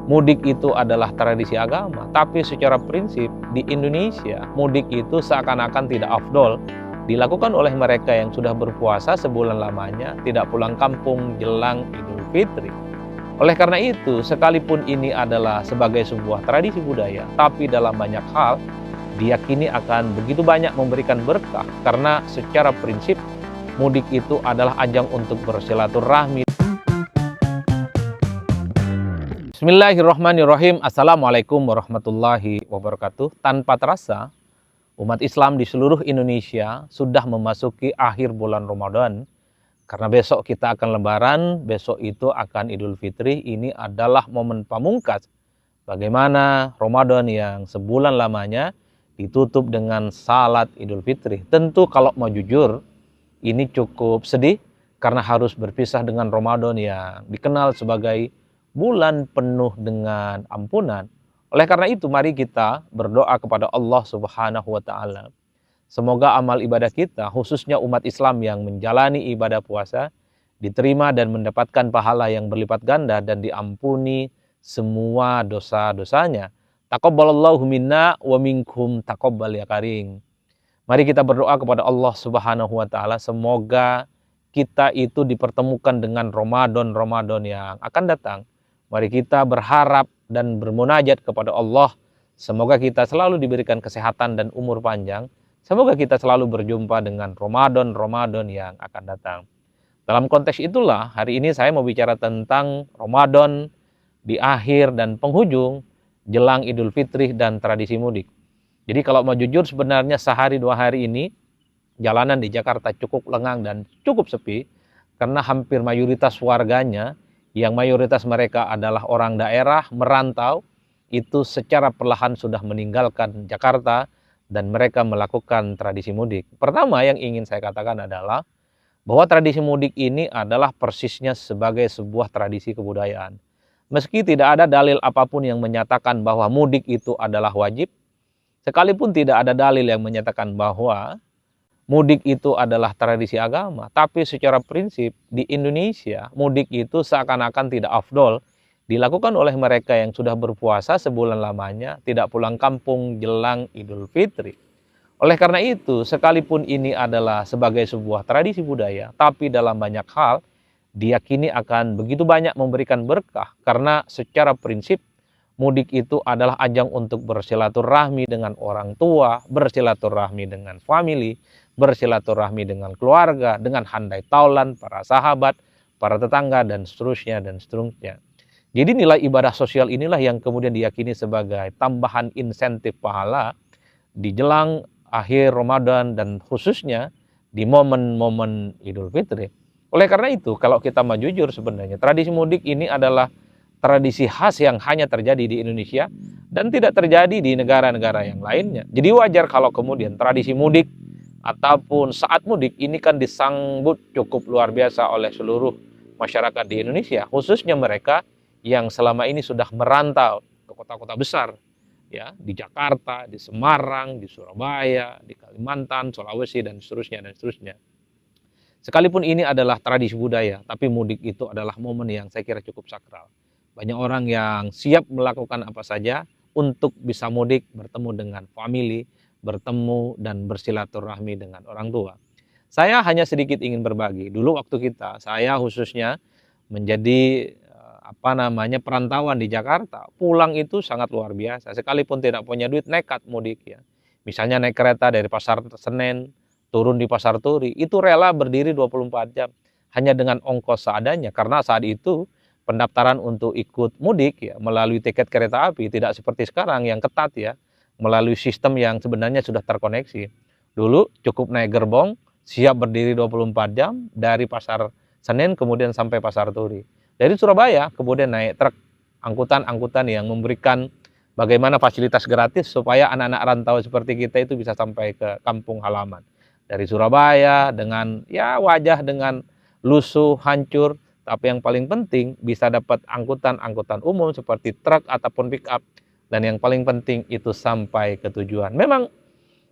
mudik itu adalah tradisi agama, tapi secara prinsip di Indonesia mudik itu seakan-akan tidak afdol dilakukan oleh mereka yang sudah berpuasa sebulan lamanya, tidak pulang kampung jelang Idul Fitri. Oleh karena itu, sekalipun ini adalah sebagai sebuah tradisi budaya, tapi dalam banyak hal diyakini akan begitu banyak memberikan berkah, karena secara prinsip mudik itu adalah ajang untuk bersilaturahmi. Bismillahirrahmanirrahim. Assalamualaikum warahmatullahi wabarakatuh. Tanpa terasa, umat Islam di seluruh Indonesia sudah memasuki akhir bulan Ramadan. Karena besok kita akan lebaran, besok itu akan Idul Fitri. Ini adalah momen pamungkas bagaimana Ramadan yang sebulan lamanya ditutup dengan salat Idul Fitri. Tentu kalau mau jujur, ini cukup sedih karena harus berpisah dengan Ramadan yang dikenal sebagai bulan penuh dengan ampunan. Oleh karena itu, mari kita berdoa kepada Allah Subhanahu wa Ta'ala. Semoga amal ibadah kita, khususnya umat Islam yang menjalani ibadah puasa, diterima dan mendapatkan pahala yang berlipat ganda dan diampuni semua dosa-dosanya. Taqabbalallahu minna wa minkum taqabbal ya karim. Mari kita berdoa kepada Allah Subhanahu wa Ta'ala, semoga kita itu dipertemukan dengan Ramadan yang akan datang. Mari kita berharap dan bermunajat kepada Allah, semoga kita selalu diberikan kesehatan dan umur panjang. Semoga kita selalu berjumpa dengan Ramadan yang akan datang. Dalam konteks itulah, hari ini saya mau bicara tentang Ramadan di akhir dan penghujung jelang Idul Fitri dan tradisi mudik. Jadi kalau mau jujur, sebenarnya sehari dua hari ini jalanan di Jakarta cukup lengang dan cukup sepi, karena hampir mayoritas warganya, yang mayoritas mereka adalah orang daerah merantau, itu secara perlahan sudah meninggalkan Jakarta dan mereka melakukan tradisi mudik. Pertama yang ingin saya katakan adalah bahwa tradisi mudik ini adalah persisnya sebagai sebuah tradisi kebudayaan. Meski tidak ada dalil apapun yang menyatakan bahwa mudik itu adalah wajib, sekalipun tidak ada dalil yang menyatakan bahwa mudik itu adalah tradisi agama, tapi secara prinsip di Indonesia mudik itu seakan-akan tidak afdol dilakukan oleh mereka yang sudah berpuasa sebulan lamanya, tidak pulang kampung jelang Idul Fitri. Oleh karena itu, sekalipun ini adalah sebagai sebuah tradisi budaya, tapi dalam banyak hal diyakini akan begitu banyak memberikan berkah, karena secara prinsip mudik itu adalah ajang untuk bersilaturahmi dengan orang tua, bersilaturahmi dengan famili, bersilaturahmi dengan keluarga, dengan handai taulan, para sahabat, para tetangga, dan seterusnya, dan seterusnya. Jadi nilai ibadah sosial inilah yang kemudian diyakini sebagai tambahan insentif pahala di jelang akhir Ramadan dan khususnya di momen-momen Idul Fitri. Oleh karena itu, kalau kita mau jujur sebenarnya, tradisi mudik ini adalah tradisi khas yang hanya terjadi di Indonesia dan tidak terjadi di negara-negara yang lainnya. Jadi wajar kalau kemudian tradisi mudik ataupun saat mudik ini kan disambut cukup luar biasa oleh seluruh masyarakat di Indonesia, khususnya mereka yang selama ini sudah merantau ke kota-kota besar, ya, di Jakarta, di Semarang, di Surabaya, di Kalimantan, Sulawesi, dan seterusnya, dan seterusnya. Sekalipun ini adalah tradisi budaya, tapi mudik itu adalah momen yang saya kira cukup sakral. Banyak orang yang siap melakukan apa saja untuk bisa mudik, bertemu dengan famili, bertemu dan bersilaturahmi dengan orang tua. Saya hanya sedikit ingin berbagi. Dulu waktu saya khususnya menjadi perantauan di Jakarta, pulang itu sangat luar biasa. Sekalipun tidak punya duit, nekat mudik ya. Misalnya naik kereta dari Pasar Senen, turun di Pasar Turi, itu rela berdiri 24 jam hanya dengan ongkos seadanya, karena saat itu pendaftaran untuk ikut mudik ya melalui tiket kereta api tidak seperti sekarang yang ketat ya, melalui sistem yang sebenarnya sudah terkoneksi. Dulu cukup naik gerbong, siap berdiri 24 jam dari Pasar Senen kemudian sampai Pasar Turi. Dari Surabaya kemudian naik truk angkutan-angkutan yang memberikan bagaimana fasilitas gratis supaya anak-anak rantau seperti kita itu bisa sampai ke kampung halaman. Dari Surabaya dengan ya wajah dengan lusuh, hancur, tapi yang paling penting bisa dapat angkutan-angkutan umum seperti truk ataupun pick up. Dan yang paling penting itu sampai ke tujuan. Memang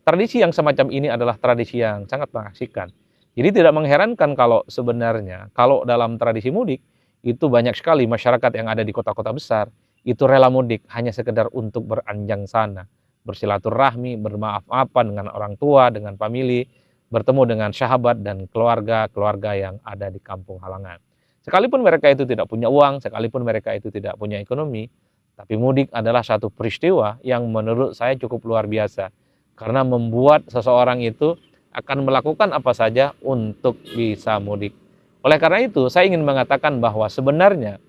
tradisi yang semacam ini adalah tradisi yang sangat mengasihkan. Jadi tidak mengherankan kalau sebenarnya kalau dalam tradisi mudik itu banyak sekali masyarakat yang ada di kota-kota besar itu rela mudik hanya sekedar untuk beranjang sana, bersilaturahmi, bermaaf-maafan dengan orang tua, dengan famili, bertemu dengan sahabat dan keluarga-keluarga yang ada di kampung halaman. Sekalipun mereka itu tidak punya uang, sekalipun mereka itu tidak punya ekonomi, tapi mudik adalah satu peristiwa yang menurut saya cukup luar biasa. Karena membuat seseorang itu akan melakukan apa saja untuk bisa mudik. Oleh karena itu, saya ingin mengatakan bahwa sebenarnya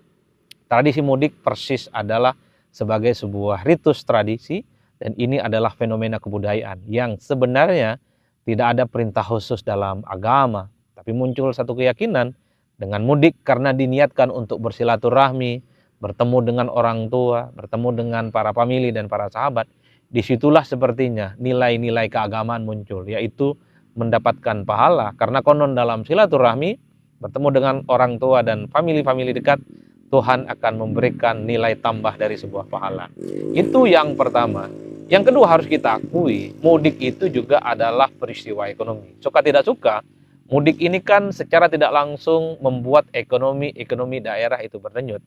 tradisi mudik persis adalah sebagai sebuah ritus tradisi, dan ini adalah fenomena kebudayaan yang sebenarnya tidak ada perintah khusus dalam agama, tapi muncul satu keyakinan dengan mudik karena diniatkan untuk bersilaturahmi, bertemu dengan orang tua, bertemu dengan para famili dan para sahabat. Disitulah sepertinya nilai-nilai keagamaan muncul, yaitu mendapatkan pahala. Karena konon dalam silaturahmi, bertemu dengan orang tua dan famili-famili dekat, Tuhan akan memberikan nilai tambah dari sebuah pahala. Itu yang pertama. Yang kedua harus kita akui, mudik itu juga adalah peristiwa ekonomi. Suka tidak suka, mudik ini kan secara tidak langsung membuat ekonomi daerah itu berdenyut.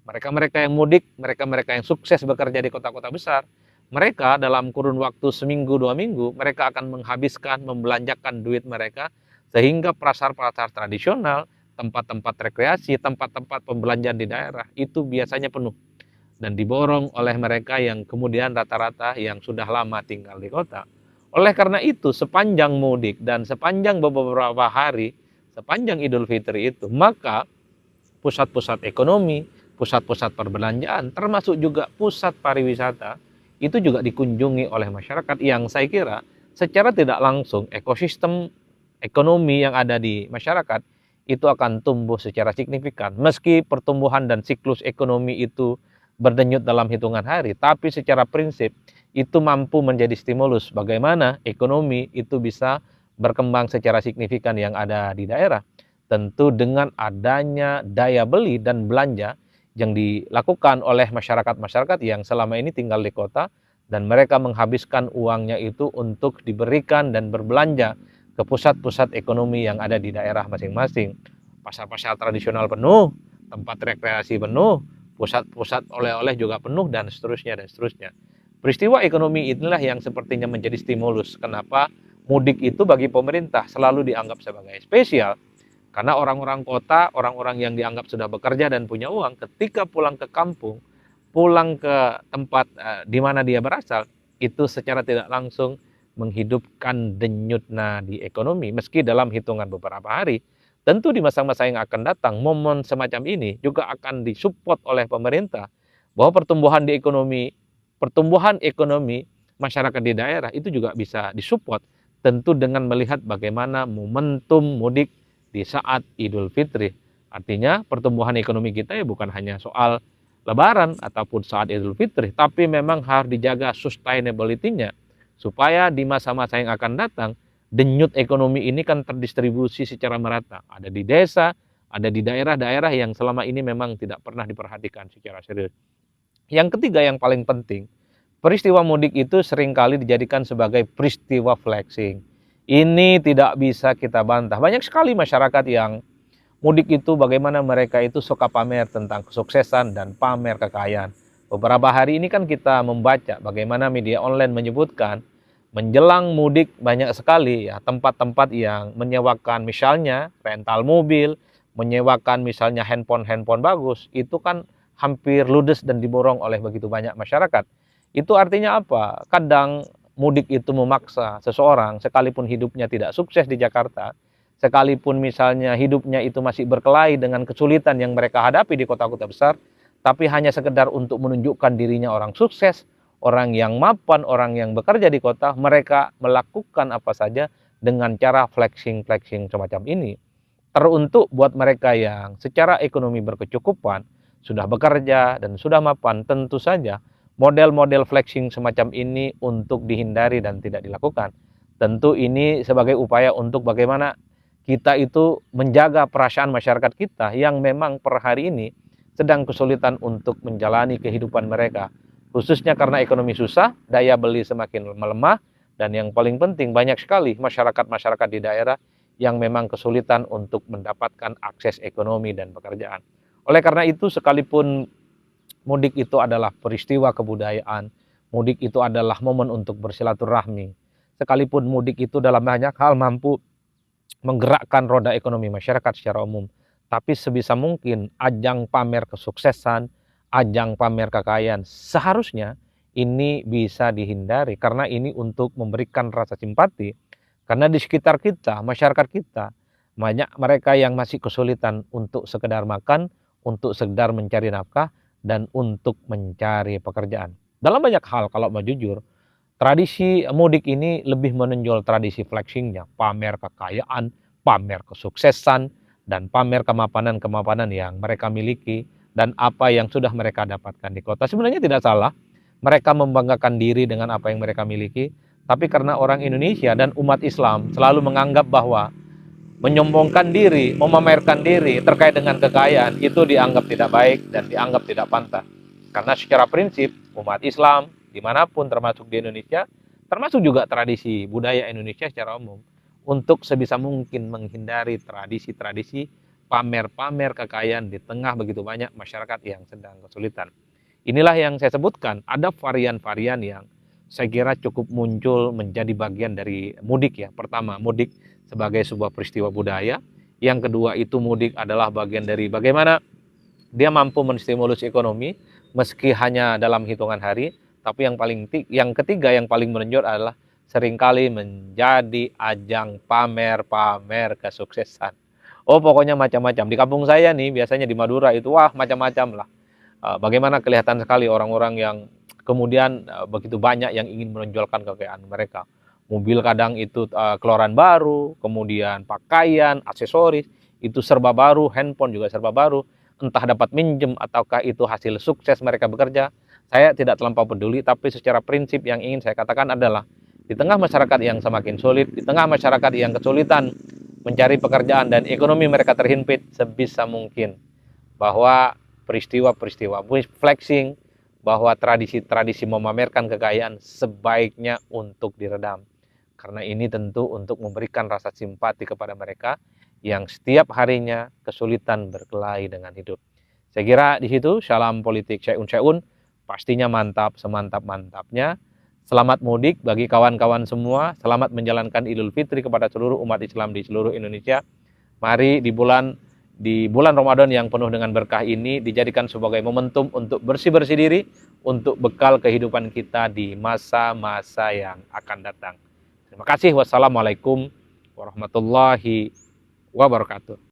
Mereka-mereka yang mudik, mereka-mereka yang sukses bekerja di kota-kota besar, mereka dalam kurun waktu seminggu, 2 minggu, mereka akan menghabiskan, membelanjakan duit mereka, sehingga pasar-pasar tradisional, tempat-tempat rekreasi, tempat-tempat pembelanjaan di daerah, itu biasanya penuh. Dan diborong oleh mereka yang kemudian rata-rata yang sudah lama tinggal di kota. Oleh karena itu, sepanjang mudik dan sepanjang beberapa hari, sepanjang Idul Fitri itu, maka pusat-pusat ekonomi, pusat-pusat perbelanjaan, termasuk juga pusat pariwisata, itu juga dikunjungi oleh masyarakat yang saya kira secara tidak langsung ekosistem ekonomi yang ada di masyarakat itu akan tumbuh secara signifikan. Meski pertumbuhan dan siklus ekonomi itu berdenyut dalam hitungan hari, tapi secara prinsip itu mampu menjadi stimulus bagaimana ekonomi itu bisa berkembang secara signifikan yang ada di daerah. Tentu dengan adanya daya beli dan belanja yang dilakukan oleh masyarakat-masyarakat yang selama ini tinggal di kota, dan mereka menghabiskan uangnya itu untuk diberikan dan berbelanja ke pusat-pusat ekonomi yang ada di daerah masing-masing. Pasar-pasar tradisional penuh, tempat rekreasi penuh, pusat-pusat oleh-oleh juga penuh, dan seterusnya dan seterusnya. Peristiwa ekonomi inilah yang sepertinya menjadi stimulus kenapa mudik itu bagi pemerintah selalu dianggap sebagai spesial. Karena orang-orang kota, orang-orang yang dianggap sudah bekerja dan punya uang, ketika pulang ke kampung, pulang ke tempat di mana dia berasal, itu secara tidak langsung menghidupkan denyut nadi ekonomi. Meski dalam hitungan beberapa hari, tentu di masa-masa yang akan datang, momen semacam ini juga akan disupport oleh pemerintah, bahwa pertumbuhan ekonomi masyarakat di daerah itu juga bisa disupport, tentu dengan melihat bagaimana momentum mudik di saat Idul Fitri. Artinya pertumbuhan ekonomi kita ya bukan hanya soal Lebaran ataupun saat Idul Fitri, tapi memang harus dijaga sustainability-nya, supaya di masa-masa yang akan datang, denyut ekonomi ini kan terdistribusi secara merata. Ada di desa, ada di daerah-daerah yang selama ini memang tidak pernah diperhatikan secara serius. Yang ketiga yang paling penting, peristiwa mudik itu seringkali dijadikan sebagai peristiwa flexing. Ini tidak bisa kita bantah. Banyak sekali masyarakat yang mudik itu bagaimana mereka itu suka pamer tentang kesuksesan dan pamer kekayaan. Beberapa hari ini kan kita membaca bagaimana media online menyebutkan menjelang mudik banyak sekali ya tempat-tempat yang menyewakan misalnya rental mobil, menyewakan misalnya handphone bagus, itu kan hampir ludes dan diborong oleh begitu banyak masyarakat. Itu artinya apa? Kadang mudik itu memaksa seseorang sekalipun hidupnya tidak sukses di Jakarta, sekalipun misalnya hidupnya itu masih berkelahi dengan kesulitan yang mereka hadapi di kota-kota besar, tapi hanya sekedar untuk menunjukkan dirinya orang sukses, orang yang mapan, orang yang bekerja di kota, mereka melakukan apa saja dengan cara flexing semacam ini. Teruntuk buat mereka yang secara ekonomi berkecukupan, sudah bekerja dan sudah mapan, tentu saja model-model flexing semacam ini untuk dihindari dan tidak dilakukan. Tentu ini sebagai upaya untuk bagaimana kita itu menjaga perasaan masyarakat kita yang memang per hari ini sedang kesulitan untuk menjalani kehidupan mereka. Khususnya karena ekonomi susah, daya beli semakin melemah, dan yang paling penting banyak sekali masyarakat-masyarakat di daerah yang memang kesulitan untuk mendapatkan akses ekonomi dan pekerjaan. Oleh karena itu sekalipun Mudik itu adalah peristiwa kebudayaan. Mudik itu adalah momen untuk bersilaturahmi. Sekalipun mudik itu dalam banyak hal mampu menggerakkan roda ekonomi masyarakat secara umum. Tapi sebisa mungkin ajang pamer kesuksesan, ajang pamer kekayaan, seharusnya ini bisa dihindari. Karena ini untuk memberikan rasa simpati. Karena di sekitar kita, masyarakat kita, banyak mereka yang masih kesulitan untuk sekedar makan, untuk sekedar mencari nafkah, dan untuk mencari pekerjaan. Dalam banyak hal kalau mau jujur, tradisi mudik ini lebih menonjol tradisi flexingnya, pamer kekayaan, pamer kesuksesan, dan pamer kemapanan-kemapanan yang mereka miliki dan apa yang sudah mereka dapatkan di kota. Sebenarnya tidak salah mereka membanggakan diri dengan apa yang mereka miliki, tapi karena orang Indonesia dan umat Islam selalu menganggap bahwa menyombongkan diri, memamerkan diri terkait dengan kekayaan itu dianggap tidak baik dan dianggap tidak pantas. Karena secara prinsip umat Islam dimanapun termasuk di Indonesia, termasuk juga tradisi budaya Indonesia secara umum, untuk sebisa mungkin menghindari tradisi-tradisi pamer-pamer kekayaan di tengah begitu banyak masyarakat yang sedang kesulitan. Inilah yang saya sebutkan, ada varian-varian yang saya kira cukup muncul menjadi bagian dari mudik ya. Pertama, mudik sebagai sebuah peristiwa budaya. Yang kedua itu mudik adalah bagian dari bagaimana dia mampu menstimulus ekonomi meski hanya dalam hitungan hari. Tapi yang ketiga yang paling menonjol adalah seringkali menjadi ajang pamer-pamer kesuksesan. Oh pokoknya macam-macam. Di kampung saya nih biasanya di Madura itu wah macam-macam lah. Bagaimana kelihatan sekali orang-orang yang kemudian begitu banyak yang ingin menonjolkan kekayaan mereka. Mobil kadang itu keluaran baru, kemudian pakaian, aksesoris, itu serba baru, handphone juga serba baru. Entah dapat minjem ataukah itu hasil sukses mereka bekerja, saya tidak terlampau peduli, tapi secara prinsip yang ingin saya katakan adalah di tengah masyarakat yang semakin sulit, di tengah masyarakat yang kesulitan mencari pekerjaan dan ekonomi mereka terhimpit, sebisa mungkin bahwa peristiwa-peristiwa flexing, bahwa tradisi-tradisi memamerkan kekayaan sebaiknya untuk diredam. Karena ini tentu untuk memberikan rasa simpati kepada mereka yang setiap harinya kesulitan berkelahi dengan hidup. Saya kira di situ salam politik Syai'un, pastinya mantap, semantap-mantapnya. Selamat mudik bagi kawan-kawan semua, selamat menjalankan Idul Fitri kepada seluruh umat Islam di seluruh Indonesia. Mari di bulan Ramadan yang penuh dengan berkah ini dijadikan sebagai momentum untuk bersih-bersih diri, untuk bekal kehidupan kita di masa-masa yang akan datang. Terima kasih. Wassalamualaikum warahmatullahi wabarakatuh.